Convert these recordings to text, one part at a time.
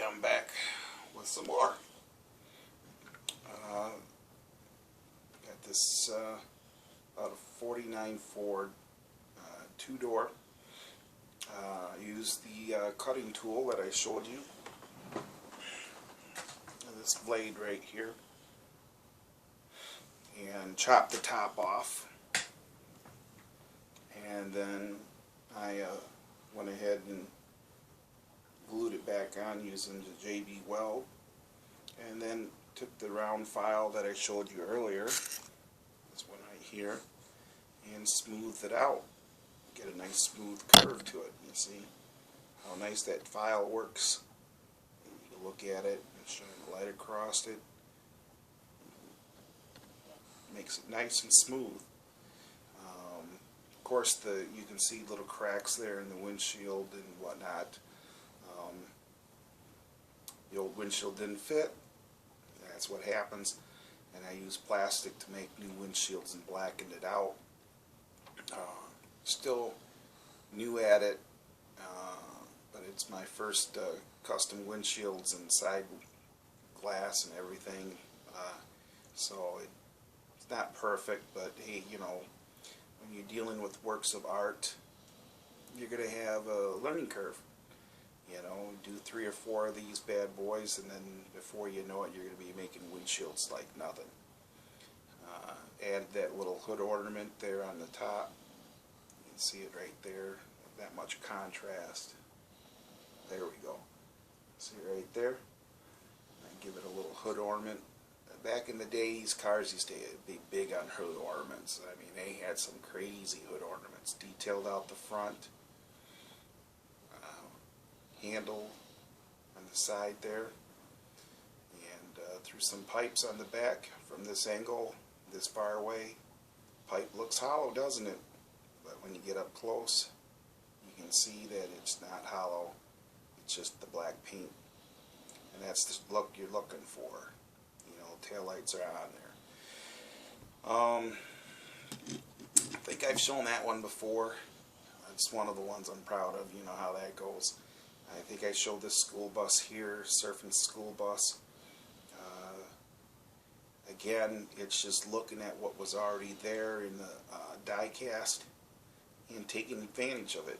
I'm back with some more. Got this about a 49 Ford two-door. Use the cutting tool that I showed you. This blade right here. And chop the top off. And then I went ahead and glued it back on using the JB weld, and then took the round file that I showed you earlier, this one right here, and smoothed it out. Get a nice smooth curve to it. You see how nice that file works. You can look at it and shine the light across it. Makes it nice and smooth. Of course, you can see little cracks there in the windshield and whatnot. The old windshield didn't fit. That's what happens. And I used plastic to make new windshields and blackened it out. Still new at it, but it's my first custom windshields and side glass and everything. So it's not perfect, but hey, you know, when you're dealing with works of art, you're going to have a learning curve. You know, do 3 or 4 of these bad boys, and then before you know it, you're going to be making windshields like nothing. Add that little hood ornament there on the top. You can see it right there. That much contrast. There we go. See it right there? And give it a little hood ornament. Back in the day, these cars used to be big on hood ornaments. I mean, they had some crazy hood ornaments. Detailed out the front. Handle on the side there, and through some pipes on the back. From this angle, this far away, pipe looks hollow, doesn't it? But when you get up close, you can see that it's not hollow. It's just the black paint, and that's the look you're looking for. You know, taillights are on there. I think I've shown that one before. It's one of the ones I'm proud of. You know how that goes. I think I showed this school bus here, surfing school bus. Again, it's just looking at what was already there in the die cast and taking advantage of it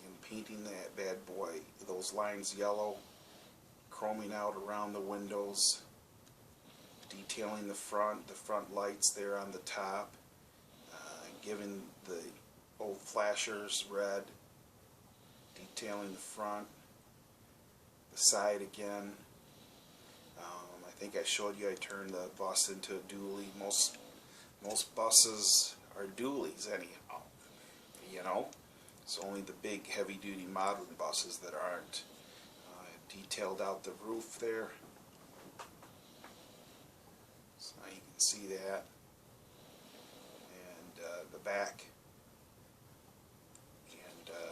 and painting that bad boy. Those lines yellow, chroming out around the windows, detailing the front lights there on the top, giving the old flashers red, detailing the front, the side again. I think I showed you I turned the bus into a dually. Most buses are dualies anyhow. You know, it's only the big heavy-duty modern buses that aren't. Detailed out the roof there, so you can see that, and the back.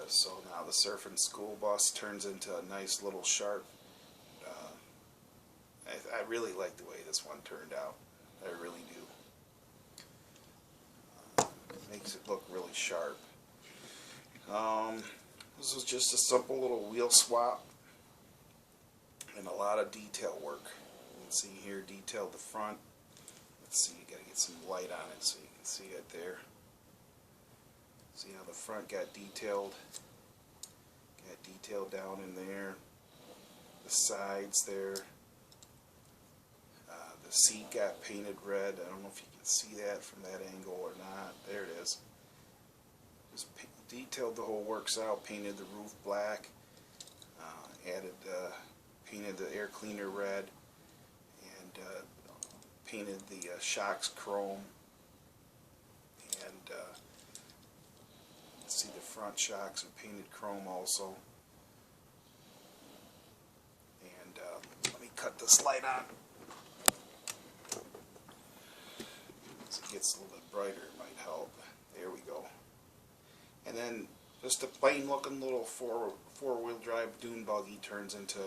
So now the surfing school bus turns into a nice little sharp. I really like the way this one turned out. I really do. It makes it look really sharp. This was just a simple little wheel swap and a lot of detail work. You can see here, detailed the front. Let's see, you got to get some light on it so you can see it there. See how the front got detailed? Got detailed down in there. The sides there. The seat got painted red. I don't know if you can see that from that angle or not. There it is. Just detailed the whole works out. Painted the roof black. Painted the air cleaner red. And painted the shocks chrome. And see the front shocks are painted chrome also. And let me cut this light on. As it gets a little bit brighter, it might help. There we go. And then just a plain looking little four-wheel drive dune buggy turns into,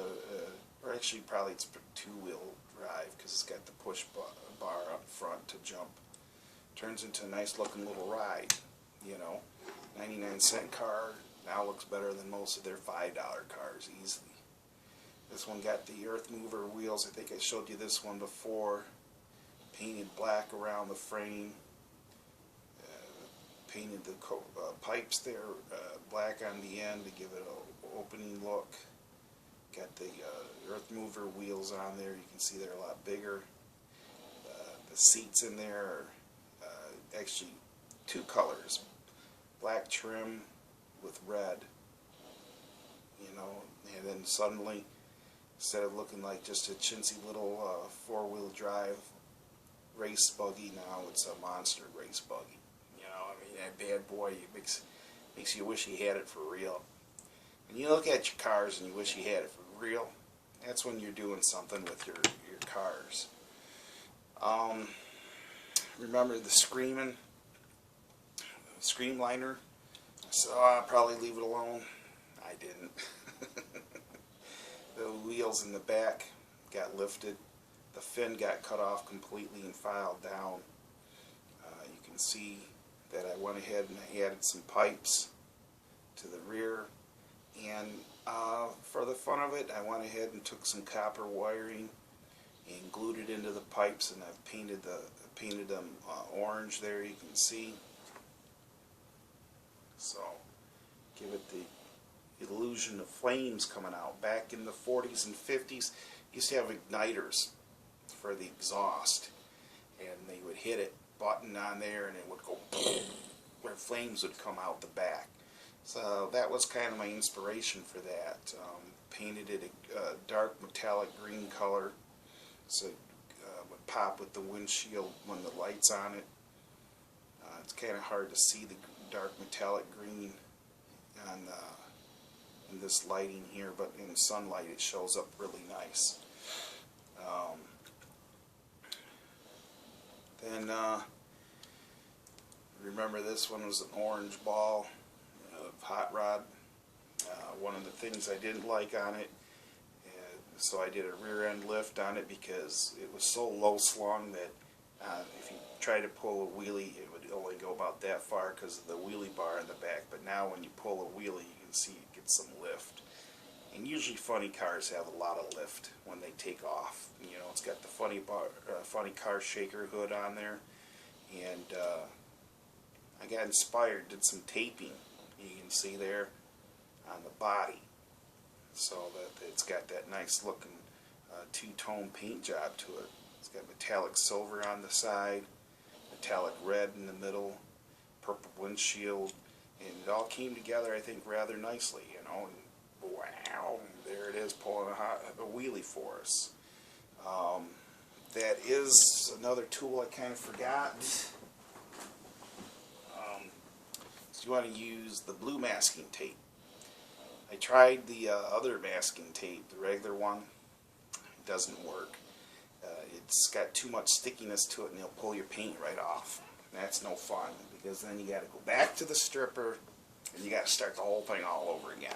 or actually probably it's two-wheel drive because it's got the push bar up front to jump. Turns into a nice looking little ride, you know. 99-cent car now looks better than most of their $5 cars easily. This one got the earth mover wheels. I think I showed you this one before. Painted black around the frame. Painted the pipes there black on the end to give it an opening look. Got the earth mover wheels on there. You can see they're a lot bigger. The seats in there are actually two colors, black trim with red, you know, and then suddenly, instead of looking like just a chintzy little four-wheel drive race buggy, now it's a monster race buggy. You know, I mean, that bad boy makes you wish you had it for real. When you look at your cars and you wish you had it for real, that's when you're doing something with your cars. Remember the Screamliner? So I'll probably leave it alone. I didn't. The wheels in the back got lifted. The fin got cut off completely and filed down. You can see that I went ahead and I added some pipes to the rear. And for the fun of it, I went ahead and took some copper wiring and glued it into the pipes, and I've painted them orange there, you can see. So give it the illusion of flames coming out. Back in the 40s and 50s, used to have igniters for the exhaust, and they would hit it button on there and it would go boom, where flames would come out the back. So that was kind of my inspiration for that. Painted it a dark metallic green color, so it would pop with the windshield when the light's on it. It's kind of hard to see the dark metallic green on in this lighting here, but in sunlight it shows up really nice. Then remember, this one was an orange ball of hot rod. One of the things I didn't like on it, so I did a rear end lift on it because it was so low slung that if you try to pull a wheelie, it would only go about that far because of the wheelie bar in the back. But now when you pull a wheelie, you can see it gets some lift. And usually funny cars have a lot of lift when they take off. You know, it's got the funny car shaker hood on there. And I got inspired, did some taping, you can see there, on the body, so that it's got that nice looking two-tone paint job to it. It's got metallic silver on the side, metallic red in the middle, purple windshield, and it all came together, I think, rather nicely, you know. And wow, there it is, pulling a wheelie for us. That is another tool I kind of forgot. So you want to use the blue masking tape. I tried the other masking tape, the regular one. It doesn't work. It's got too much stickiness to it, and it'll pull your paint right off. And that's no fun, because then you got to go back to the stripper and you got to start the whole thing all over again.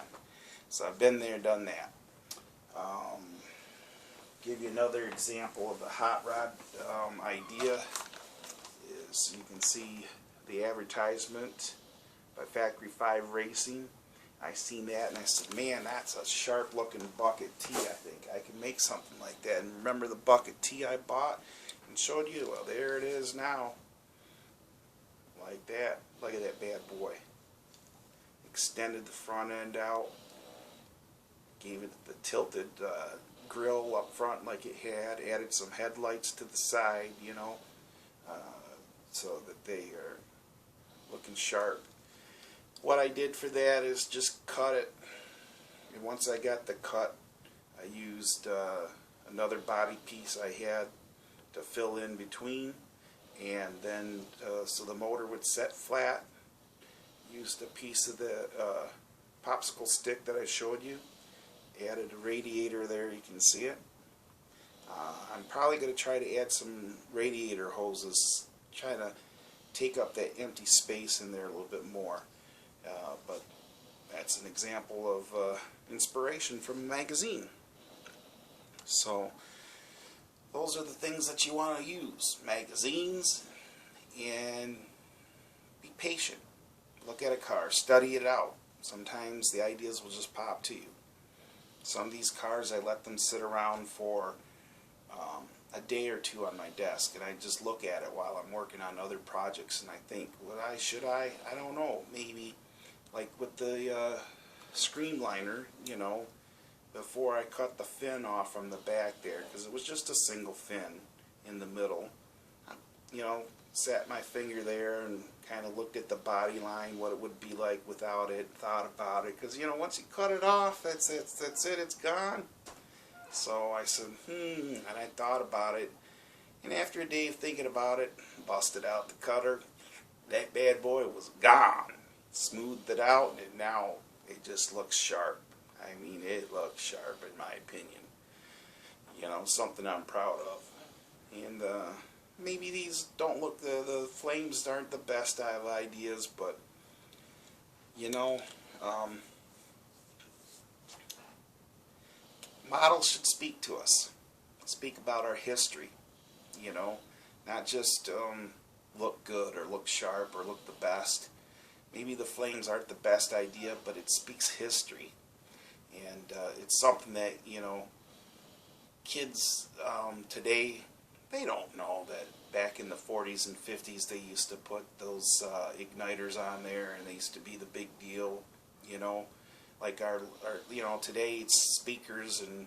So I've been there, done that. Give you another example of the hot rod idea. Is you can see the advertisement by Factory 5 Racing. I seen that and I said, man, that's a sharp looking bucket T. I think I can make something like that. And remember the bucket T I bought and showed you? Well, there it is now. Like that. Look at that bad boy. Extended the front end out. Gave it the tilted grill up front like it had. Added some headlights to the side, you know, so that they are looking sharp. What I did for that is just cut it, and once I got the cut, I used another body piece I had to fill in between, and then so the motor would set flat, used a piece of the popsicle stick that I showed you, added a radiator there, you can see it. I'm probably going to try to add some radiator hoses, try to take up that empty space in there a little bit more. But that's an example of inspiration from a magazine. So those are the things that you want to use. Magazines, and be patient. Look at a car, study it out. Sometimes the ideas will just pop to you. Some of these cars I let them sit around for a day or two on my desk, and I just look at it while I'm working on other projects, and I think, should I? I don't know. Maybe, like with the Screamliner, you know, before I cut the fin off from the back there, because it was just a single fin in the middle, you know, sat my finger there and kind of looked at the body line, what it would be like without it, thought about it, because, you know, once you cut it off, that's it, it's gone. So I said, and I thought about it, and after a day of thinking about it, busted out the cutter. That bad boy was gone. Smoothed it out, and now it just looks sharp. I mean, it looks sharp in my opinion. You know, something I'm proud of. And maybe these don't look, the flames aren't the best of ideas, but, you know, models should speak to us. Speak about our history, you know, not just look good or look sharp or look the best. Maybe the flames aren't the best idea, but it speaks history. And it's something that, you know, kids today, they don't know that back in the 40s and 50s they used to put those igniters on there, and they used to be the big deal, you know. Like our you know, today it's speakers and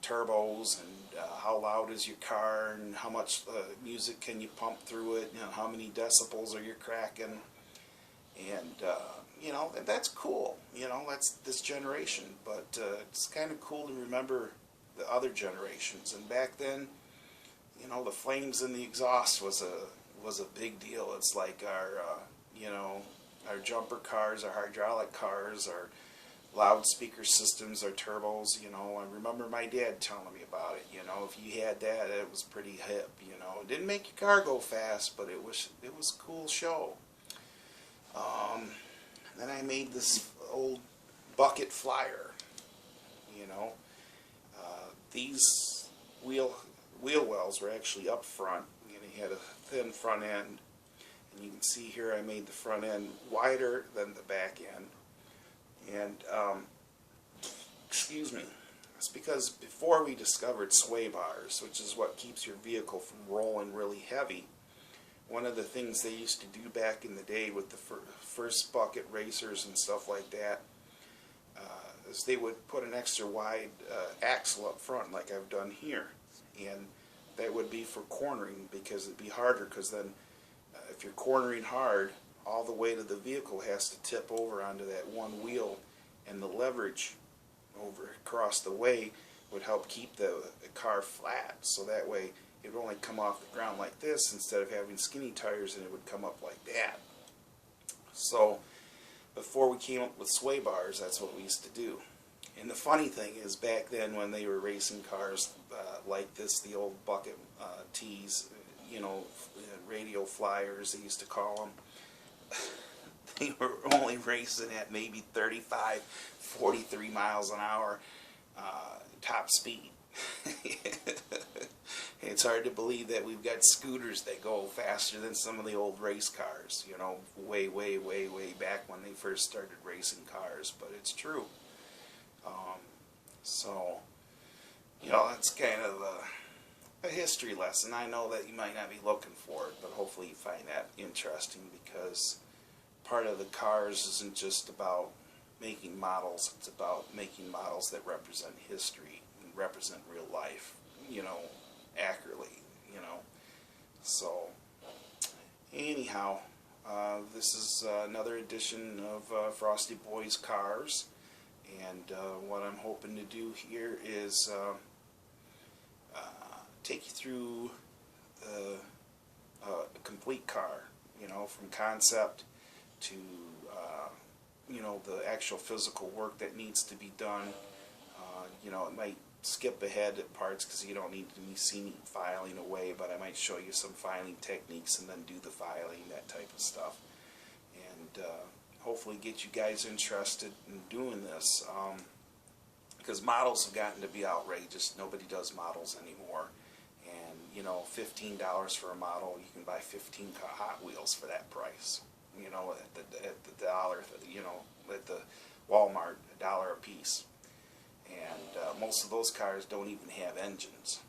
turbos, and how loud is your car, and how much music can you pump through it, you know, how many decibels are you cracking, and you know, and that's cool, you know, that's this generation, but it's kind of cool to remember the other generations. And back then, you know, the flames in the exhaust was a big deal. It's like our you know, our jumper cars, our hydraulic cars, our loudspeaker systems, our turbos, you know. I remember my dad telling me about it, you know. If you had that, it was pretty hip, you know. It didn't make your car go fast, but it was a cool show. Then I made this old bucket flyer, you know. These wheel wells were actually up front, and he had a thin front end. And you can see here I made the front end wider than the back end. And, excuse me, it's because before we discovered sway bars, which is what keeps your vehicle from rolling really heavy, one of the things they used to do back in the day with the first bucket racers and stuff like that, is they would put an extra wide axle up front like I've done here. And that would be for cornering, because it'd be harder, because then if you're cornering hard, all the weight of the vehicle has to tip over onto that one wheel, and the leverage over across the way would help keep the car flat, so that way it would only come off the ground like this instead of having skinny tires, and it would come up like that. So before we came up with sway bars, that's what we used to do. And the funny thing is, back then when they were racing cars like this, the old bucket T's, you know, radio flyers they used to call them, they were only racing at maybe 35, 43 miles an hour top speed. It's hard to believe that we've got scooters that go faster than some of the old race cars, you know, way, way, way, way back when they first started racing cars, but it's true. So, you know, that's kind of a history lesson. I know that you might not be looking for it, but hopefully you find that interesting, because part of the cars isn't just about making models, it's about making models that represent history and represent real life, you know, accurately, you know. So, anyhow, this is another edition of Frosty Boys Cars, and what I'm hoping to do here is take you through a complete car, you know, from concept to you know, the actual physical work that needs to be done. You know, it might skip ahead at parts because you don't need to see me filing away, but I might show you some filing techniques and then do the filing, that type of stuff, and hopefully get you guys interested in doing this, because models have gotten to be outrageous. Nobody does models anymore, and you know, $15 for a model, you can buy 15 Hot Wheels for that price, you know, at the dollar, you know, at the Walmart, $1 a piece. most of those cars don't even have engines.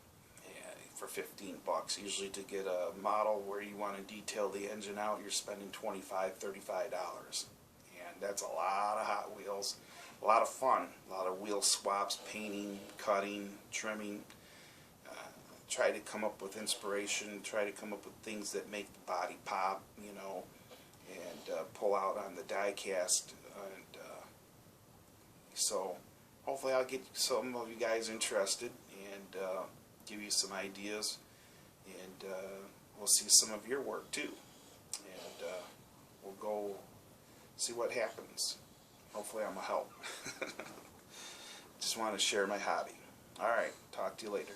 For 15 bucks. Usually to get a model where you want to detail the engine out, you're spending $25, $35. And that's a lot of Hot Wheels, a lot of fun, a lot of wheel swaps, painting, cutting, trimming. Try to come up with inspiration, try to come up with things that make the body pop, you know, and pull out on the die cast. And so hopefully I'll get some of you guys interested and give you some ideas, and we'll see some of your work too, and we'll go see what happens. Hopefully I'm a help. Just want to share my hobby. Alright, talk to you later.